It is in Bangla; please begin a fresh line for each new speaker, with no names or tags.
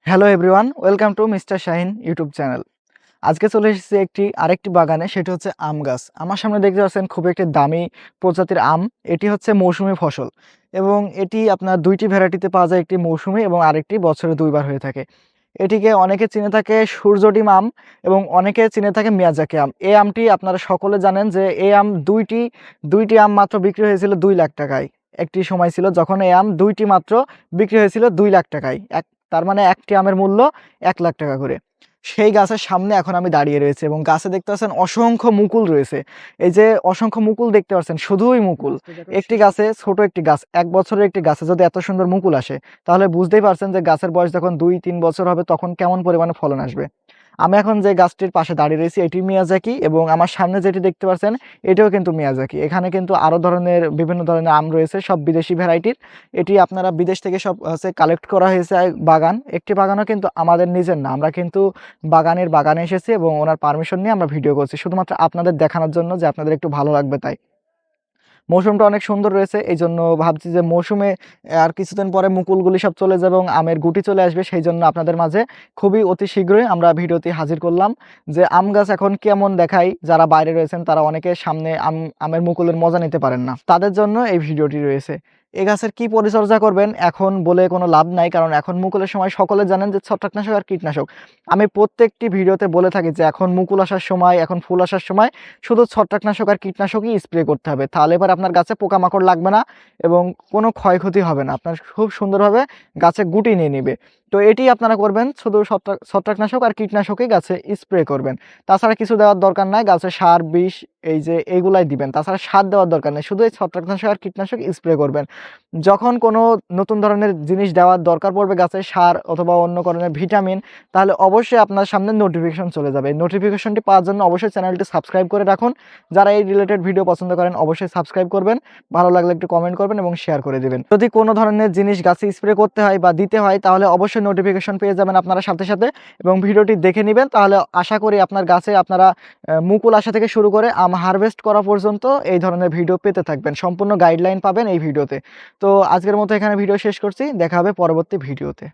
Hello everyone, welcome to mister Shahin YouTube channel. আজকে চলে এসেছি আরেকটি বাগানে, সেটি হচ্ছে আম গাছ। আমার সামনে দেখতে পাচ্ছেন খুব একটি দামি প্রজাতির আম। এটি হচ্ছে মৌসুমী ফসল এবং এটি আপনার দুইটি ভ্যারাইটিতে পাওয়া যায়, একটি মৌসুমী এবং আরেকটি বছরে দুইবার হয়ে থাকে। এটিকে অনেকে চিনে থাকে সূর্যডিম আম এবং অনেকে চিনে থাকে মিয়াজাকি আম। এই আমটি আপনারা সকলে জানেন যে এই আম দুইটি আম মাত্র বিক্রি হয়েছিল 2 লাখ টাকায়। একটি সময় ছিল যখন এই আম দুইটি মাত্র বিক্রি হয়েছিল 2 লাখ টাকায়। তার মানে একটি আমের মূল্য 1 লাখ টাকা করে। সেই গাছের সামনে এখন আমি দাঁড়িয়ে রয়েছি এবং গাছে দেখতে পাচ্ছেন অসংখ্য মুকুল রয়েছে। এই যে অসংখ্য মুকুল দেখতে পাচ্ছেন, শুধুই মুকুল। একটি গাছে, ছোট একটি গাছ, 1 বছরের একটি গাছে যদি এত সুন্দর মুকুল আসে, তাহলে বুঝতেই পারছেন যে গাছের বয়স যখন 2-3 বছর হবে তখন কেমন পরিমাণে ফলন আসবে। আমি এখন যে গাছটির পাশে দাঁড়িয়ে রয়েছি এটি মিয়াজাকি এবং আমার সামনে যেটি দেখতে পাচ্ছেন এটিও কিন্তু মিয়াজাকি। এখানে কিন্তু আরও বিভিন্ন ধরনের আম রয়েছে, সব বিদেশি ভ্যারাইটির। এটি আপনারা বিদেশ থেকে সব কালেক্ট করা হয়েছে। বাগান, একটি বাগানও কিন্তু আমাদের নিজের না, আমরা কিন্তু বাগানে এসেছি এবং ওনার পারমিশন নিয়ে আমরা ভিডিও করছি শুধুমাত্র আপনাদের দেখানোর জন্য, যে আপনাদের একটু ভালো লাগবে তাই। মৌসুমটা অনেক সুন্দর রয়েছে, এই জন্য ভাবছি যে মৌসুমে আর কিছুদিন পরে মুকুলগুলি সব চলে যাবে এবং আমের গুটি চলে আসবে। সেই জন্য আপনাদের মাঝে খুবই অতি শীঘ্রই আমরা ভিডিওটি হাজির করলাম যে আম গাছ এখন কেমন দেখায়। যারা বাইরে রয়েছেন তারা অনেকে সামনে আমের মুকুলের মজা নিতে পারেন না, তাদের জন্য এই ভিডিওটি রয়েছে। এই গাছের কি পরিচর্যা করবেন এখন বলে কোনো লাভ নাই, কারণ এখন মুকুলের সময় সকলে জানেন যে ছত্রাকনাশক আর কীটনাশক। আমি প্রত্যেকটি ভিডিওতে বলে থাকি যে এখন মুকুল আসার সময়, এখন ফুল আসার সময় শুধু ছত্রাকনাশক আর কীটনাশকই স্প্রে করতে হবে, তাহলে এবার আপনার গাছে পোকামাকড় লাগবে না এবং কোনো ক্ষয়ক্ষতি হবে না, আপনার খুব সুন্দরভাবে গাছে গুটি নিয়ে নেবে। তো এটি আপনারা করবেন, শুধু ছত্রাকনাশক আর কীটনাশকই গাছে স্প্রে করবেন। তাছাড়া কিছু দেওয়ার দরকার নাই, গাছে সার বিষ এই যে এইগুলাই দিবেন, তাছাড়া সার দেওয়ার দরকার নেই, শুধু এই ছত্রাকনাশক আর কীটনাশক স্প্রে করবেন। যখন কোনো নতুন ধরনের জিনিস দেওয়ার দরকার পড়বে গাছে, সার অথবা অন্য ধরনের ভিটামিন, তাহলে অবশ্যই আপনার সামনে নোটিফিকেশন চলে যাবে। নোটিফিকেশনটি পাওয়ার জন্য অবশ্যই চ্যানেলটি সাবস্ক্রাইব করে রাখুন। যারা এই রিলেটেড ভিডিও পছন্দ করেন অবশ্যই সাবস্ক্রাইব করবেন, ভালো লাগলে একটু কমেন্ট করবেন এবং শেয়ার করে দেবেন। যদি কোনো ধরনের জিনিস গাছে স্প্রে করতে হয় বা দিতে হয় তাহলে অবশ্যই নোটিফিকেশন পেয়ে যাবেন আপনারা সাথে সাথে, এবং ভিডিওটি দেখে নেবেন। তাহলে আশা করি আপনার গাছে আপনারা মুকুল আসা থেকে শুরু করে আম হারভেস্ট করা পর্যন্ত এই ধরনের ভিডিও পেতে থাকবেন, সম্পূর্ণ গাইডলাইন পাবেন এই ভিডিওতে। তো আজকের মতো এখানে ভিডিও শেষ করছি, দেখা হবে পরবর্তী ভিডিওতে।